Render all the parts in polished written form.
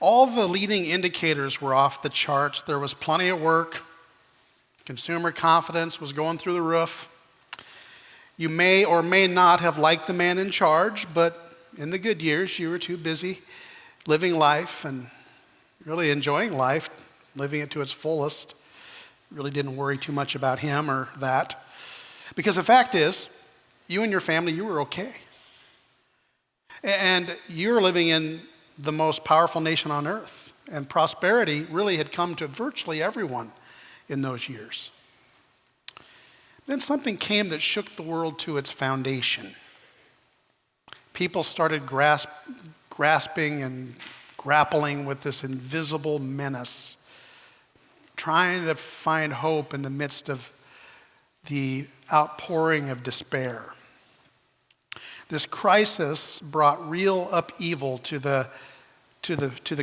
All the leading indicators were off the charts. There was plenty of work. Consumer confidence was going through the roof. You may or may not have liked the man in charge, but in the good years, you were too busy living life and really enjoying life, living it to its fullest. Really didn't worry too much about him or that. Because the fact is, you and your family, you were okay. And you're living in the most powerful nation on earth. And prosperity really had come to virtually everyone in those years. Then something came that shook the world to its foundation. People started grasping and grappling with this invisible menace, trying to find hope in the midst of the outpouring of despair. This crisis brought real upheaval to the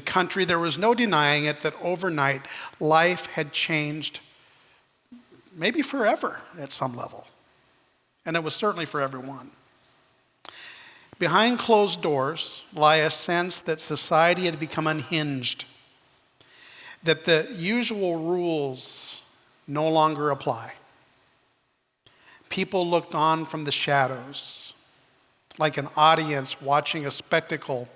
country. There was no denying it that overnight life had changed, maybe forever at some level. And it was certainly for everyone. Behind closed doors lie a sense that society had become unhinged, that the usual rules no longer apply. People looked on from the shadows, like an audience watching a spectacle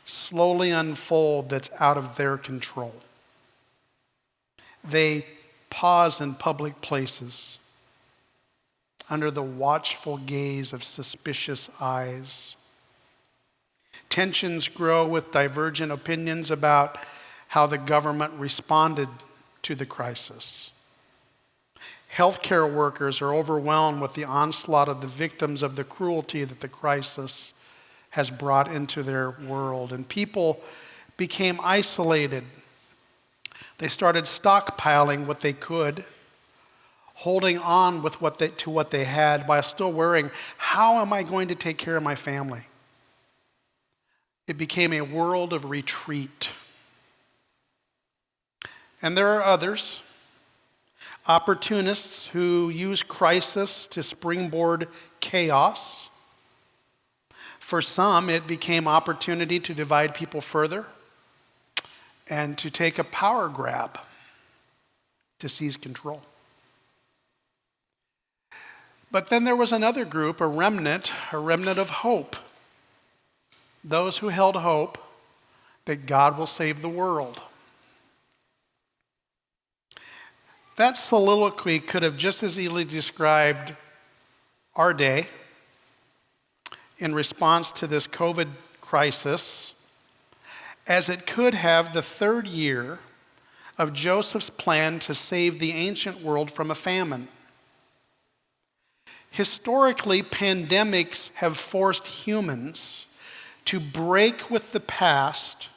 slowly unfold that's out of their control. They pause in public places under the watchful gaze of suspicious eyes. Tensions grow with divergent opinions about how the government responded to the crisis. Healthcare workers are overwhelmed with the onslaught of the victims of the cruelty that the crisis has brought into their world. And people became isolated. They started stockpiling what they could, holding on with to what they had while still worrying, how am I going to take care of my family? It became a world of retreat. And there are others, opportunists who use crisis to springboard chaos. For some, it became opportunity to divide people further and to take a power grab to seize control. But then there was another group, a remnant of hope. Those who held hope that God will save the world. That soliloquy could have just as easily described our day in response to this COVID crisis as it could have the third year of Joseph's plan to save the ancient world from a famine. Historically, pandemics have forced humans to break with the past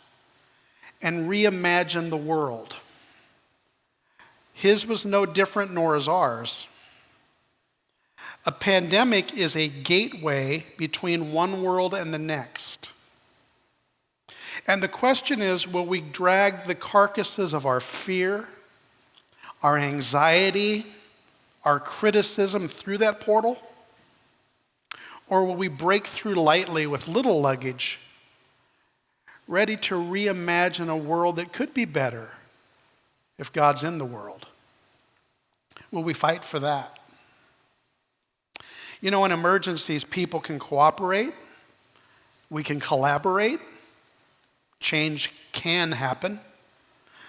and reimagine the world. His was no different, nor is ours. A pandemic is a gateway between one world and the next. And the question is, will we drag the carcasses of our fear, our anxiety, our criticism through that portal? Or will we break through lightly with little luggage, ready to reimagine a world that could be better if God's in the world? Will we fight for that? You know, in emergencies, people can cooperate, we can collaborate, change can happen.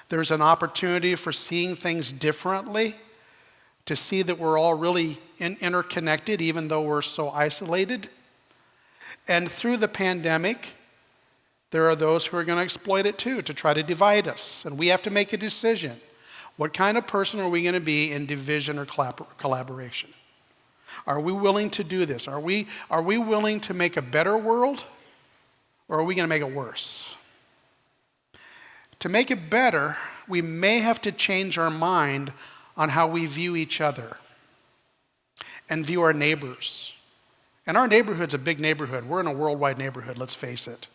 There's an opportunity for seeing things differently, to see that we're all really interconnected even though we're so isolated. And through the pandemic, there are those who are going to exploit it too, to try to divide us. And we have to make a decision. What kind of person are we going to be in division or collaboration? Are we willing to do this? Are we willing to make a better world, or are we going to make it worse? To make it better, we may have to change our mind on how we view each other and view our neighbors. And our neighborhood's a big neighborhood. We're in a worldwide neighborhood, let's face it.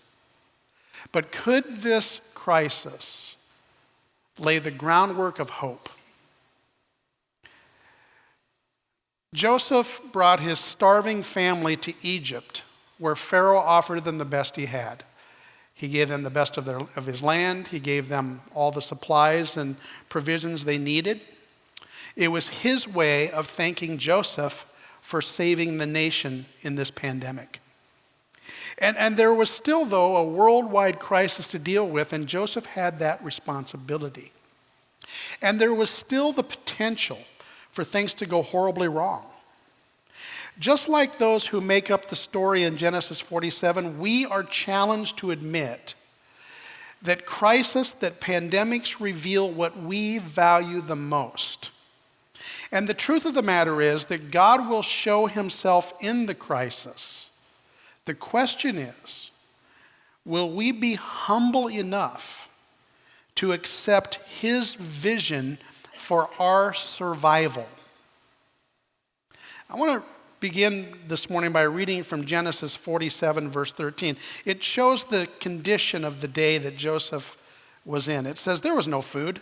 But could this crisis lay the groundwork of hope? Joseph brought his starving family to Egypt, where Pharaoh offered them the best he had. He gave them the best of his land. He gave them all the supplies and provisions they needed. It was his way of thanking Joseph for saving the nation in this pandemic. And there was still, though, a worldwide crisis to deal with, and Joseph had that responsibility. And there was still the potential for things to go horribly wrong. Just like those who make up the story in Genesis 47, we are challenged to admit that crisis, that pandemics reveal what we value the most. And the truth of the matter is that God will show himself in the crisis. The question is, will we be humble enough to accept his vision for our survival? I want to begin this morning by reading from Genesis 47, verse 13. It shows the condition of the day that Joseph was in. It says, there was no food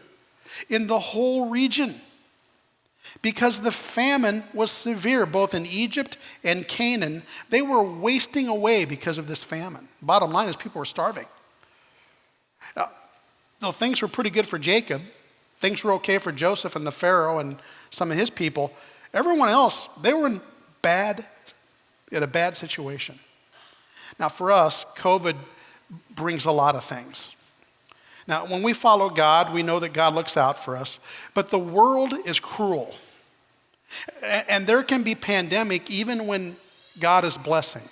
in the whole region because the famine was severe, both in Egypt and Canaan. They were wasting away because of this famine. Bottom line is people were starving. Though things were pretty good for Jacob, things were okay for Joseph and the Pharaoh and some of his people, everyone else, they were in a bad situation. Now for us, COVID brings a lot of things. Now when we follow God, we know that God looks out for us, but the world is cruel. And there can be pandemic even when God is blessing.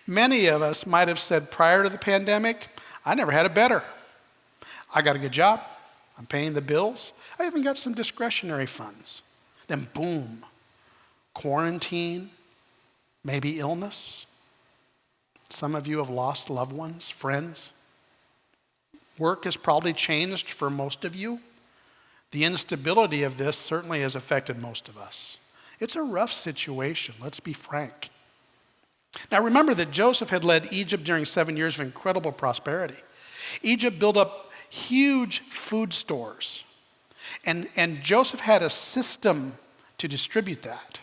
Many of us might have said prior to the pandemic, I never had it better. I got a good job, I'm paying the bills, I even got some discretionary funds. Then boom, quarantine, maybe illness. Some of you have lost loved ones, friends. Work has probably changed for most of you. The instability of this certainly has affected most of us. It's a rough situation, let's be frank. Now remember that Joseph had led Egypt during 7 years of incredible prosperity. Egypt built up huge food stores, and Joseph had a system to distribute that.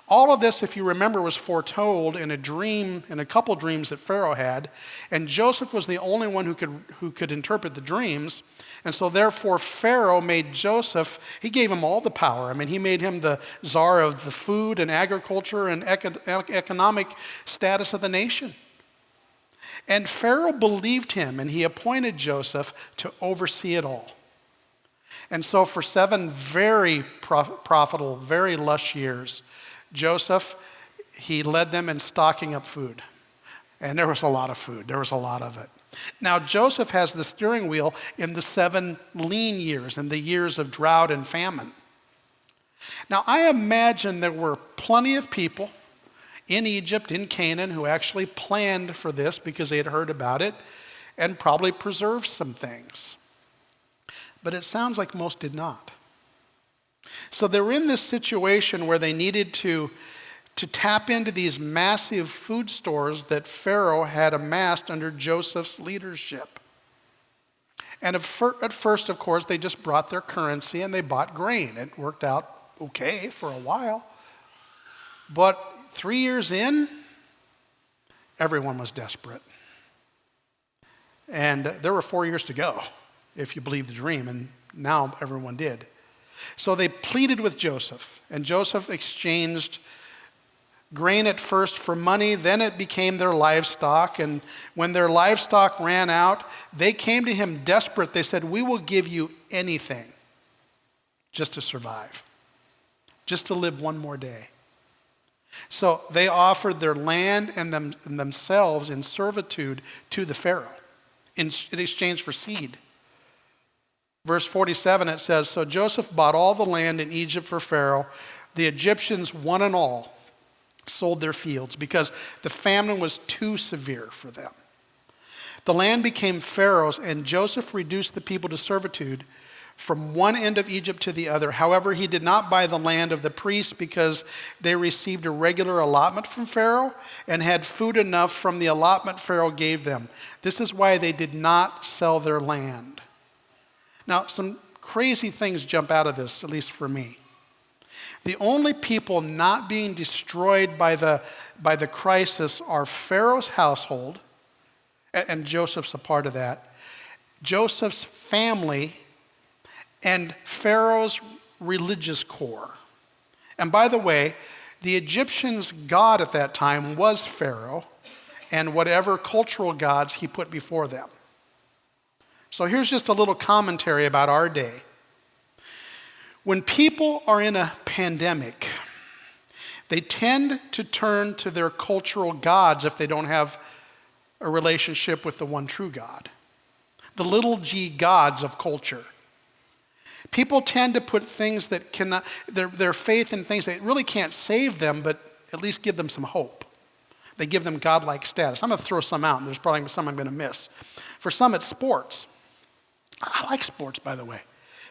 All of this, if you remember, was foretold in a dream, in a couple dreams that Pharaoh had, and Joseph was the only one who could interpret the dreams, and so therefore Pharaoh made Joseph, he gave him all the power. I mean, he made him the czar of the food and agriculture and economic status of the nation. And Pharaoh believed him, and he appointed Joseph to oversee it all. And so for 7 very profitable, very lush years, Joseph, he led them in stocking up food. And there was a lot of food. There was a lot of it. Now, Joseph has the steering wheel in the 7 lean years, in the years of drought and famine. Now, I imagine there were plenty of people in Egypt, in Canaan, who actually planned for this because they had heard about it and probably preserved some things. But it sounds like most did not. So they were in this situation where they needed to tap into these massive food stores that Pharaoh had amassed under Joseph's leadership. And at first, of course, they just brought their currency and they bought grain. It worked out okay for a while. But 3 years in, everyone was desperate. And there were 4 years to go, if you believe the dream, and now everyone did. So they pleaded with Joseph, and Joseph exchanged grain at first for money, then it became their livestock, and when their livestock ran out, they came to him desperate. They said, we will give you anything just to survive, just to live one more day. So they offered their land and themselves in servitude to the Pharaoh in exchange for seed. Verse 47, it says, so Joseph bought all the land in Egypt for Pharaoh. The Egyptians, one and all, sold their fields because the famine was too severe for them. The land became Pharaoh's, and Joseph reduced the people to servitude from one end of Egypt to the other. However, he did not buy the land of the priests because they received a regular allotment from Pharaoh and had food enough from the allotment Pharaoh gave them. This is why they did not sell their land. Now, some crazy things jump out of this, at least for me. The only people not being destroyed by the crisis are Pharaoh's household, And Joseph's a part of that. Joseph's family and Pharaoh's religious core. And by the way, the Egyptians' god at that time was Pharaoh and whatever cultural gods he put before them. So here's just a little commentary about our day. When people are in a pandemic, they tend to turn to their cultural gods if they don't have a relationship with the one true God. The little g gods of culture. People tend to put things that cannot, their faith in things that really can't save them, but at least give them some hope. They give them godlike status. I'm going to throw some out, and there's probably some I'm going to miss. For some, it's sports. I like sports, by the way.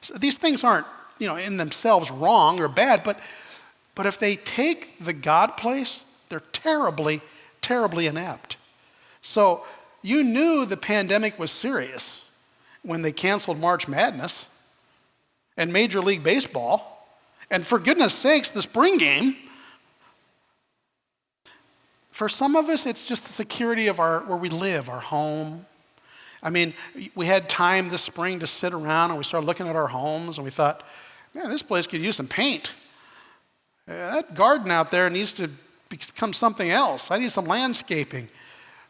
So these things aren't, in themselves wrong or bad, but if they take the God place, they're terribly, terribly inept. So you knew the pandemic was serious when they canceled March Madness and Major League Baseball, and for goodness sakes, the spring game. For some of us, it's just the security of where we live, our home. I mean, we had time this spring to sit around and we started looking at our homes and we thought, man, this place could use some paint. That garden out there needs to become something else. I need some landscaping.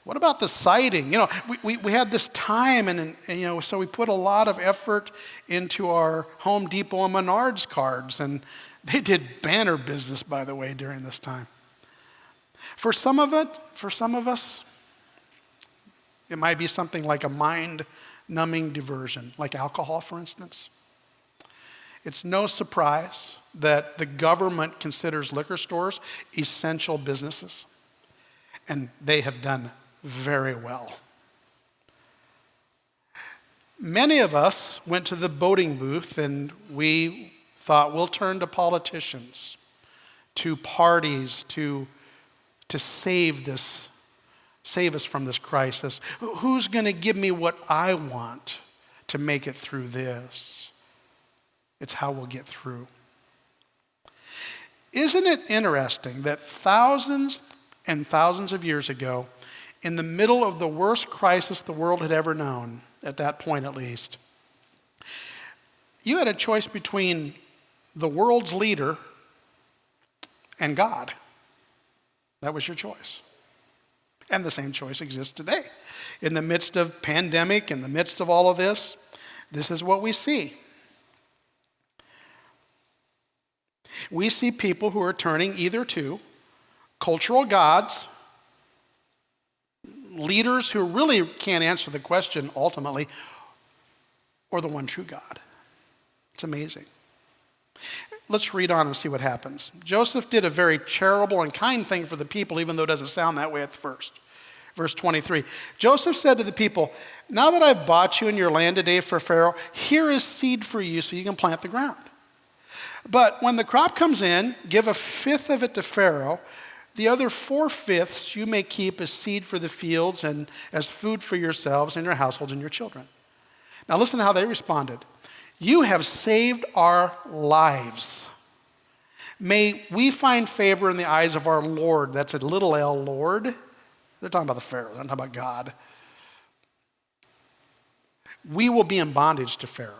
What about the siding? We had this time and so we put a lot of effort into our Home Depot and Menards cards, and they did banner business, by the way, during this time. For some of us, it might be something like a mind-numbing diversion, like alcohol, for instance. It's no surprise that the government considers liquor stores essential businesses, and they have done very well. Many of us went to the voting booth and we thought we'll turn to politicians, to parties, to save us from this crisis. Who's going to give me what I want to make it through this? It's how we'll get through. Isn't it interesting that thousands and thousands of years ago, in the middle of the worst crisis the world had ever known, at that point at least, you had a choice between the world's leader and God. That was your choice. And the same choice exists today. In the midst of pandemic, in the midst of all of this is what we see. We see people who are turning either to cultural gods, leaders who really can't answer the question ultimately, or the one true God. It's amazing. Let's read on and see what happens. Joseph did a very charitable and kind thing for the people, even though it doesn't sound that way at first. Verse 23, Joseph said to the people, now that I've bought you and your land today for Pharaoh, here is seed for you so you can plant the ground. But when the crop comes in, give a fifth of it to Pharaoh. The other 4/5 you may keep as seed for the fields and as food for yourselves and your households and your children. Now listen to how they responded. You have saved our lives. May we find favor in the eyes of our Lord. That's a little L, Lord. They're talking about the Pharaoh. They're not talking about God. We will be in bondage to Pharaoh.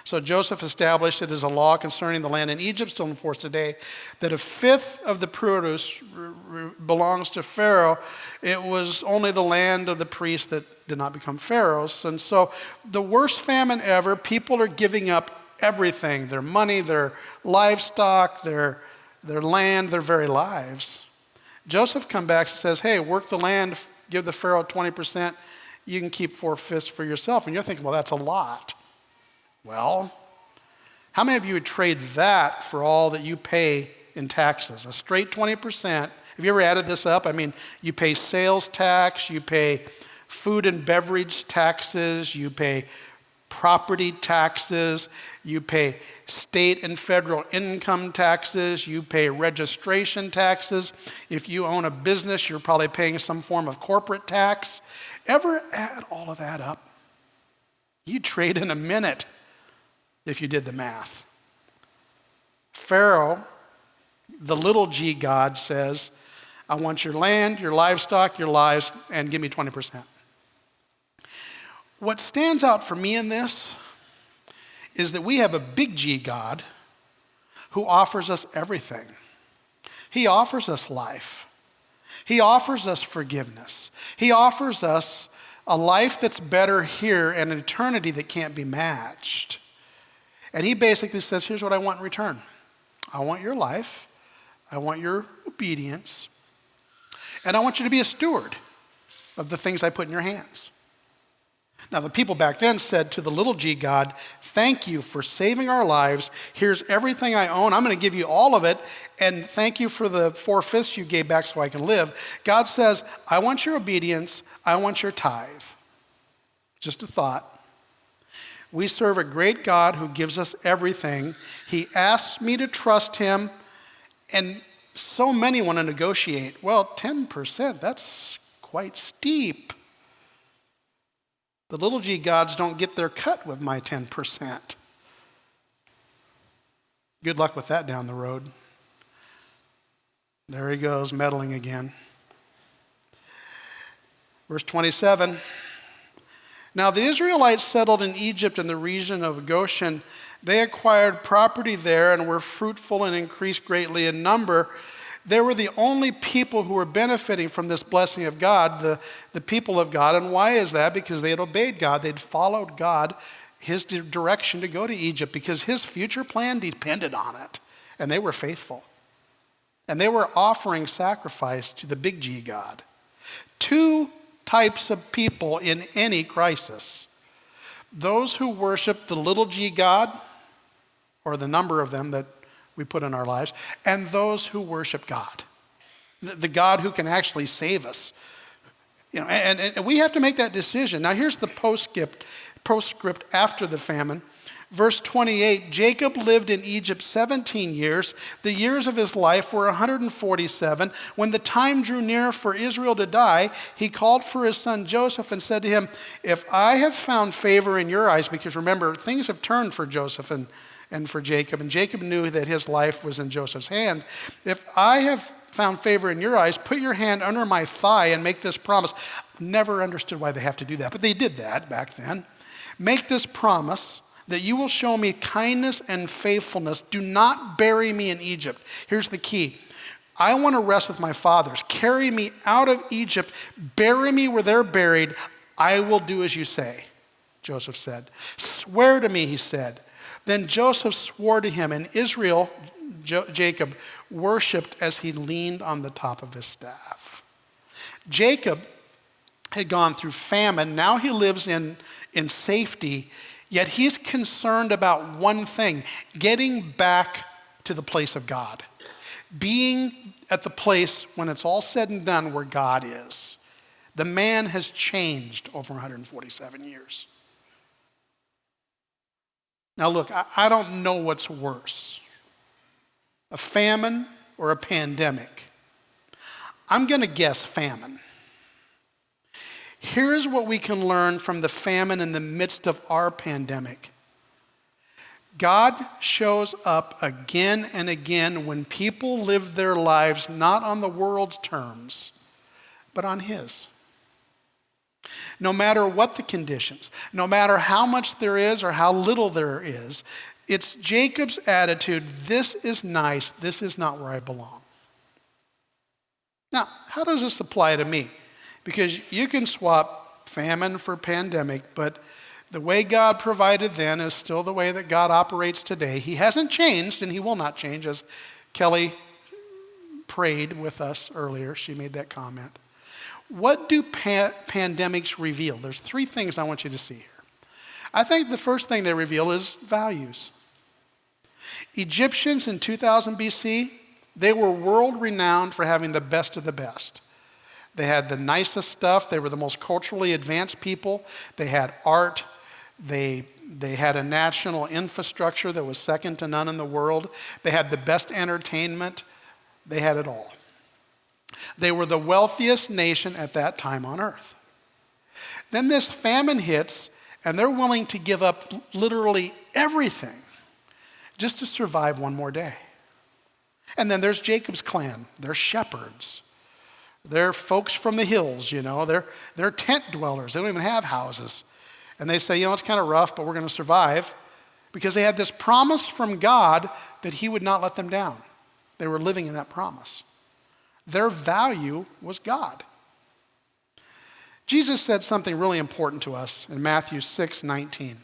So Joseph established it as a law concerning the land in Egypt, still in force today, that a fifth of the produce belongs to Pharaoh. It was only the land of the priests that did not become Pharaoh's. And so the worst famine ever, people are giving up everything, their money, their livestock, their land, their very lives. Joseph comes back and says, hey, work the land, give the Pharaoh 20%, you can keep 4/5 for yourself. And you're thinking, well, that's a lot. Well, how many of you would trade that for all that you pay in taxes? A straight 20%. Have you ever added this up? I mean, you pay sales tax, you pay food and beverage taxes, you pay property taxes, you pay state and federal income taxes, you pay registration taxes. If you own a business, you're probably paying some form of corporate tax. Ever add all of that up? You trade in a minute if you did the math. Pharaoh, the little g God, says, I want your land, your livestock, your lives, and give me 20%. What stands out for me in this is that we have a big G God who offers us everything. He offers us life. He offers us forgiveness. He offers us a life that's better here and an eternity that can't be matched. And he basically says, here's what I want in return. I want your life. I want your obedience. And I want you to be a steward of the things I put in your hands. Now, the people back then said to the little g God, thank you for saving our lives. Here's everything I own. I'm going to give you all of it. And thank you for the 4/5 you gave back so I can live. God says, I want your obedience. I want your tithe. Just a thought. We serve a great God who gives us everything. He asks me to trust him. And so many want to negotiate. Well, 10%, that's quite steep. The little g gods don't get their cut with my 10%. Good luck with that down the road. There he goes, meddling again. Verse 27. Now the Israelites settled in Egypt in the region of Goshen. They acquired property there and were fruitful and increased greatly in number. They were the only people who were benefiting from this blessing of God, the people of God. And why is that? Because they had obeyed God. They'd followed God, his direction to go to Egypt, because his future plan depended on it. And they were faithful. And they were offering sacrifice to the big G God. Two types of people in any crisis. Those who worship the little g God, or the number of them that we put in our lives, and those who worship God, the God who can actually save us. You know, and we have to make that decision. Now here's the postscript after the famine. Verse 28, Jacob lived in Egypt 17 years. The years of his life were 147. When the time drew near for Israel to die, he called for his son Joseph and said to him, if I have found favor in your eyes, because remember, things have turned for Joseph and for Jacob, and Jacob knew that his life was in Joseph's hand. If I have found favor in your eyes, put your hand under my thigh and make this promise. Never understood why they have to do that, but they did that back then. Make this promise that you will show me kindness and faithfulness. Do not bury me in Egypt. Here's the key. I want to rest with my fathers. Carry me out of Egypt. Bury me where they're buried. I will do as you say, Joseph said. Swear to me, he said. Then Joseph swore to him, and Israel, Jacob, worshiped as he leaned on the top of his staff. Jacob had gone through famine. Now he lives in safety, yet he's concerned about one thing, getting back to the place of God. Being at the place, when it's all said and done, where God is. The man has changed over 147 years. Now look, I don't know what's worse, a famine or a pandemic. I'm going to guess famine. Here's what we can learn from the famine in the midst of our pandemic. God shows up again and again when people live their lives not on the world's terms, but on his. No matter what the conditions, no matter how much there is or how little there is, it's Jacob's attitude, this is nice, this is not where I belong. Now, how does this apply to me? Because you can swap famine for pandemic, but the way God provided then is still the way that God operates today. He hasn't changed, and he will not change, as Kelly prayed with us earlier. She made that comment. What do pandemics reveal? There's three things I want you to see here. I think the first thing they reveal is values. Egyptians in 2000 BC, they were world renowned for having the best of the best. They had the nicest stuff. They were the most culturally advanced people. They had art. They had a national infrastructure that was second to none in the world. They had the best entertainment. They had it all. They were the wealthiest nation at that time on earth. Then this famine hits, and they're willing to give up literally everything just to survive one more day. And then there's Jacob's clan. They're shepherds. They're folks from the hills, They're tent dwellers. They don't even have houses. And they say, it's kind of rough, but we're going to survive. Because they had this promise from God that he would not let them down. They were living in that promise. Their value was God. Jesus said something really important to us in Matthew 6:19.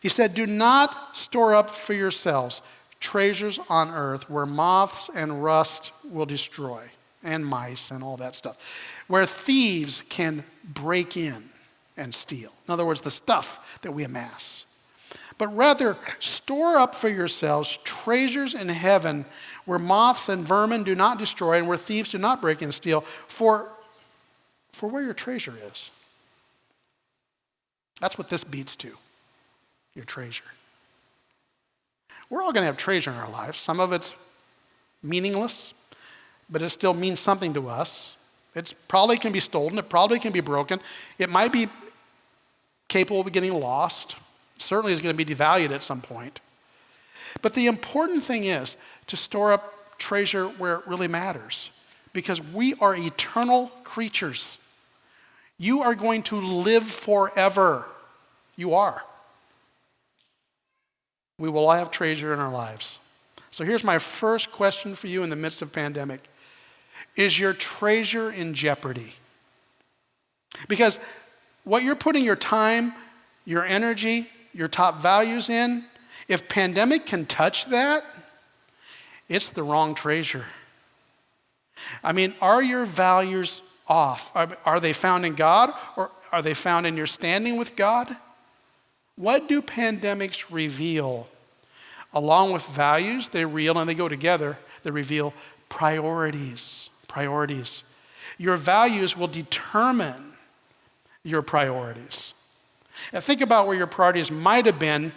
He said, "Do not store up for yourselves treasures on earth where moths and rust will destroy, and mice and all that stuff, where thieves can break in and steal." In other words, the stuff that we amass. "But rather store up for yourselves treasures in heaven where moths and vermin do not destroy and where thieves do not break in and steal, for where your treasure is." That's what this beats to, your treasure. We're all going to have treasure in our lives. Some of it's meaningless, but it still means something to us. It probably can be stolen. It probably can be broken. It might be capable of getting lost. It certainly is going to be devalued at some point. But the important thing is to store up treasure where it really matters, because we are eternal creatures. You are going to live forever. You are. We will all have treasure in our lives. So here's my first question for you in the midst of pandemic. Is your treasure in jeopardy? Because what you're putting your time, your energy, your top values in, if pandemic can touch that, it's the wrong treasure. Are your values off? Are they found in God, or are they found in your standing with God? What do pandemics reveal? Along with values, they go together, they reveal priorities. Priorities. Your values will determine your priorities. Now think about where your priorities might have been,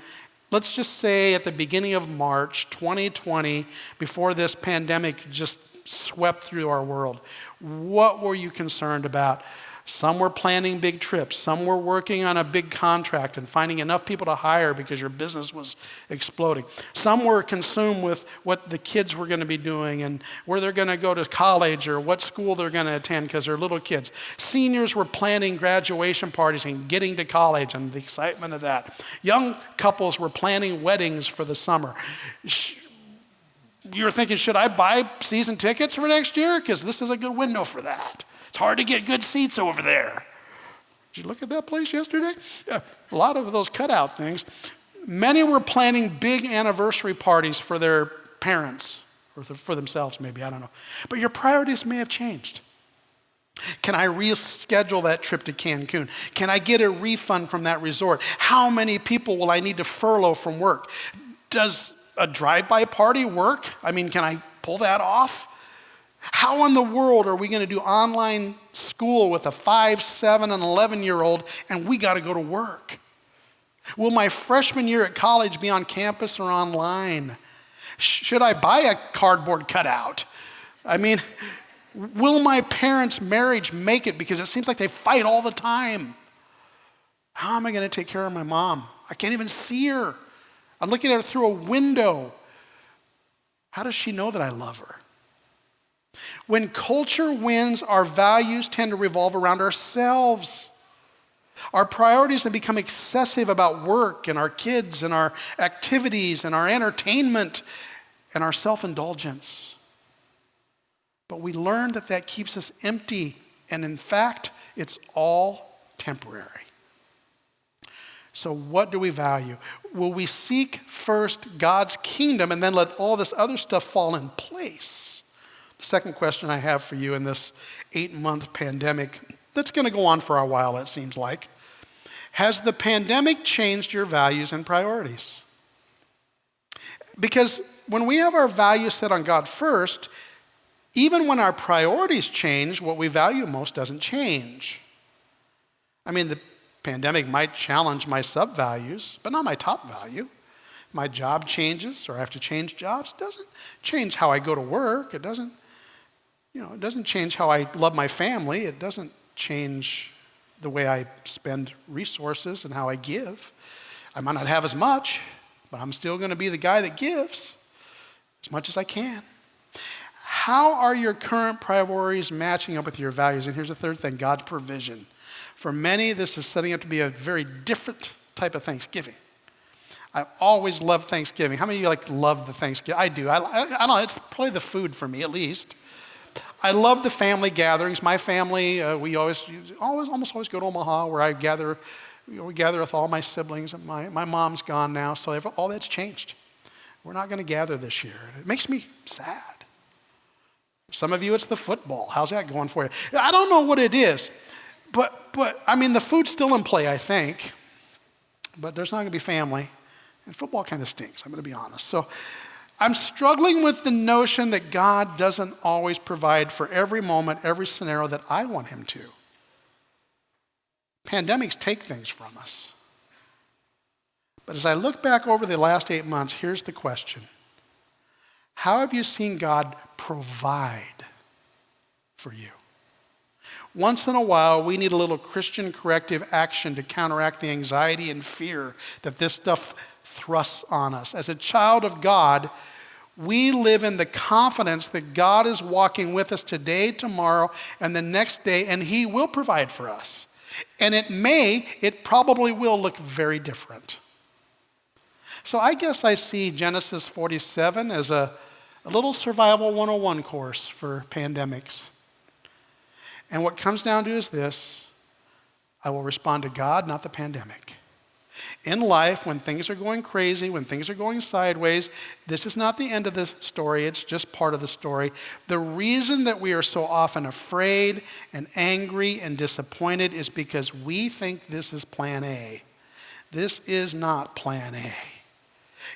let's just say at the beginning of March 2020, before this pandemic just swept through our world. What were you concerned about? Some were planning big trips. Some were working on a big contract and finding enough people to hire because your business was exploding. Some were consumed with what the kids were going to be doing and where they're going to go to college or what school they're going to attend because they're little kids. Seniors were planning graduation parties and getting to college and the excitement of that. Young couples were planning weddings for the summer. You were thinking, should I buy season tickets for next year? Because this is a good window for that. It's hard to get good seats over there. Did you look at that place yesterday? Yeah, a lot of those cutout things. Many were planning big anniversary parties for their parents or for themselves maybe, I don't know. But your priorities may have changed. Can I reschedule that trip to Cancun? Can I get a refund from that resort? How many people will I need to furlough from work? Does a drive-by party work? Can I pull that off? How in the world are we going to do online school with a 5, 7, and 11-year-old and we got to go to work? Will my freshman year at college be on campus or online? Should I buy a cardboard cutout? Will my parents' marriage make it because it seems like they fight all the time? How am I going to take care of my mom? I can't even see her. I'm looking at her through a window. How does she know that I love her? When culture wins, our values tend to revolve around ourselves. Our priorities have become excessive about work and our kids and our activities and our entertainment and our self-indulgence. But we learn that keeps us empty, and in fact, it's all temporary. So what do we value? Will we seek first God's kingdom and then let all this other stuff fall in place? The second question I have for you in this 8-month pandemic that's going to go on for a while, it seems like. Has the pandemic changed your values and priorities? Because when we have our values set on God first, even when our priorities change, what we value most doesn't change. The pandemic might challenge my sub-values, but not my top value. My job changes or I have to change jobs. It doesn't change how I go to work. It doesn't change how I love my family. It doesn't change the way I spend resources and how I give. I might not have as much, but I'm still going to be the guy that gives as much as I can. How are your current priorities matching up with your values? And here's the third thing, God's provision. For many, this is setting up to be a very different type of Thanksgiving. I've always loved Thanksgiving. How many of you love the Thanksgiving? I do. I don't know, it's probably the food for me at least. I love the family gatherings. My family, we almost always go to Omaha where I gather, we gather with all my siblings. My mom's gone now, so all that's changed. We're not going to gather this year. It makes me sad. Some of you, it's the football. How's that going for you? I don't know what it is. But I mean, the food's still in play, I think. But there's not going to be family. And football kind of stinks, I'm going to be honest. So I'm struggling with the notion that God doesn't always provide for every moment, every scenario that I want him to. Pandemics take things from us. But as I look back over the last 8 months, here's the question. How have you seen God provide for you? Once in a while, we need a little Christian corrective action to counteract the anxiety and fear that this stuff thrusts on us. As a child of God, we live in the confidence that God is walking with us today, tomorrow, and the next day, and he will provide for us. And it probably will look very different. So I guess I see Genesis 47 as a little survival 101 course for pandemics. And what comes down to is this: I will respond to God, not the pandemic. In life, when things are going crazy, when things are going sideways, this is not the end of the story, it's just part of the story. The reason that we are so often afraid and angry and disappointed is because we think this is plan A. This is not plan A.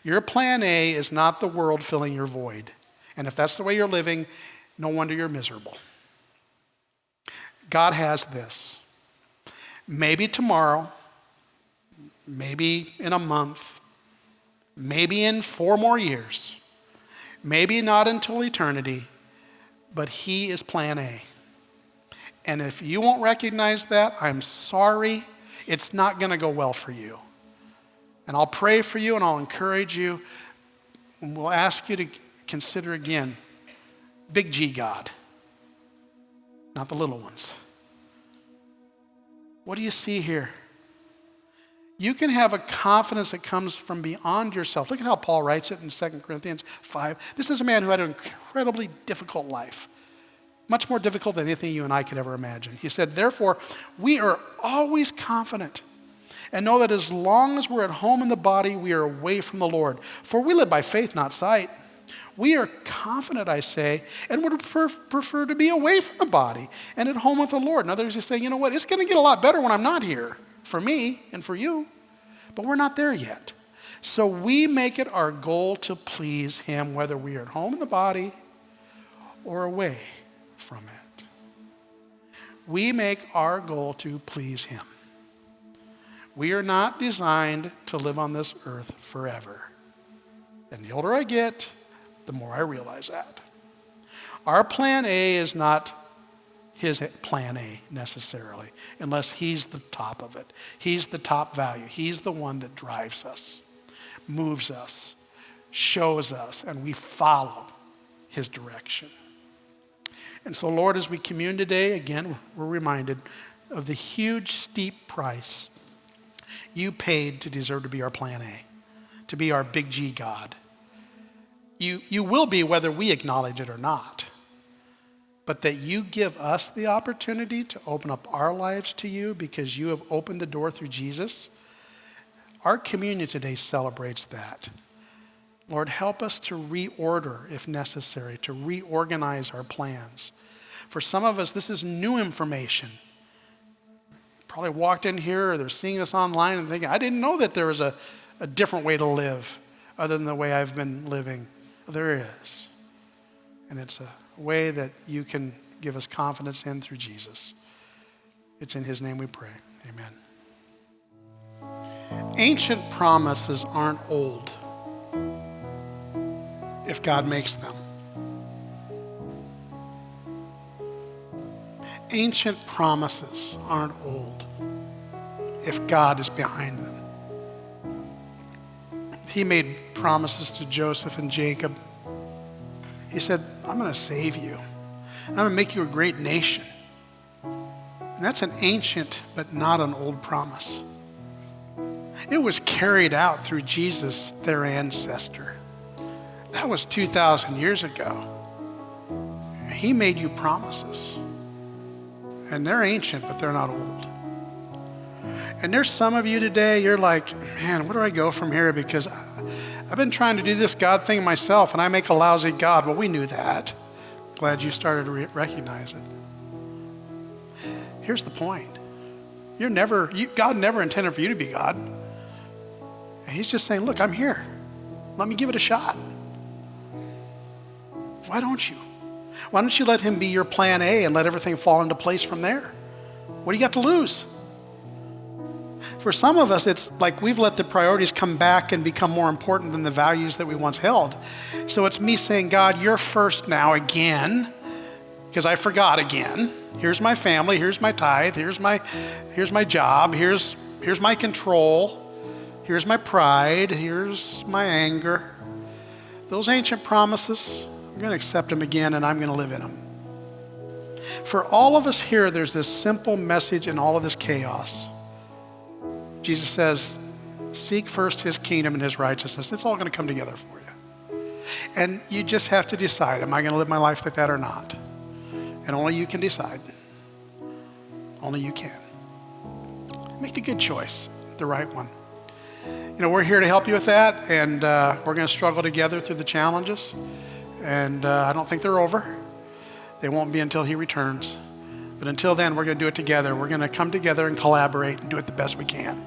Your plan A is not the world filling your void. And if that's the way you're living, no wonder you're miserable. God has this. Maybe tomorrow, maybe in a month, maybe in 4 more years, maybe not until eternity, but he is plan A. And if you won't recognize that, I'm sorry, it's not going to go well for you. And I'll pray for you and I'll encourage you. And we'll ask you to consider again, big G God, not the little ones. What do you see here? You can have a confidence that comes from beyond yourself. Look at how Paul writes it in 2 Corinthians 5. This is a man who had an incredibly difficult life, much more difficult than anything you and I could ever imagine. He said, therefore, we are always confident and know that as long as we're at home in the body, we are away from the Lord. For we live by faith, not sight. We are confident, I say, and would prefer to be away from the body and at home with the Lord. In other words, he's saying, you know what, it's going to get a lot better when I'm not here, for me and for you, but we're not there yet. So we make it our goal to please him, whether we are at home in the body or away from it. We make our goal to please him. We are not designed to live on this earth forever. And the older I get, the more I realize that. Our plan A is not his plan A necessarily, unless he's the top of it. He's the top value. He's the one that drives us, moves us, shows us, and we follow his direction. And so, Lord, as we commune today, again, we're reminded of the huge, steep price you paid to deserve to be our plan A, to be our big G God. You will be whether we acknowledge it or not. But that you give us the opportunity to open up our lives to you because you have opened the door through Jesus. Our communion today celebrates that. Lord, help us to reorder, if necessary, to reorganize our plans. For some of us, this is new information. Probably walked in here or they're seeing this online and thinking, I didn't know that there was a different way to live other than the way I've been living. There is. And it's a way that you can give us confidence in through Jesus. It's in his name we pray. Amen. Ancient promises aren't old if God makes them. Ancient promises aren't old if God is behind them. He made promises to Joseph and Jacob. He said, I'm going to save you. I'm going to make you a great nation. And that's an ancient but not an old promise. It was carried out through Jesus, their ancestor. That was 2,000 years ago. He made you promises. And they're ancient, but they're not old. And there's some of you today, you're like, man, where do I go from here? Because I've been trying to do this God thing myself, and I make a lousy God. Well, we knew that. Glad you started to recognize it. Here's the point. God never intended for you to be God. He's just saying, look, I'm here. Let me give it a shot. Why don't you? Why don't you let him be your plan A and let everything fall into place from there? What do you got to lose? For some of us, it's like we've let the priorities come back and become more important than the values that we once held. So it's me saying, God, you're first now again, because I forgot again. Here's my family, here's my tithe, here's my job, here's my control, here's my pride, here's my anger. Those ancient promises, I'm going to accept them again and I'm going to live in them. For all of us here, there's this simple message in all of this chaos. Jesus says, seek first his kingdom and his righteousness. It's all going to come together for you. And you just have to decide, am I going to live my life like that or not? And only you can decide. Only you can. Make the good choice, the right one. You know, we're here to help you with that, and we're going to struggle together through the challenges. And I don't think they're over. They won't be until he returns. But until then, we're going to do it together. We're going to come together and collaborate and do it the best we can.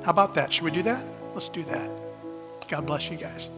How about that? Should we do that? Let's do that. God bless you guys.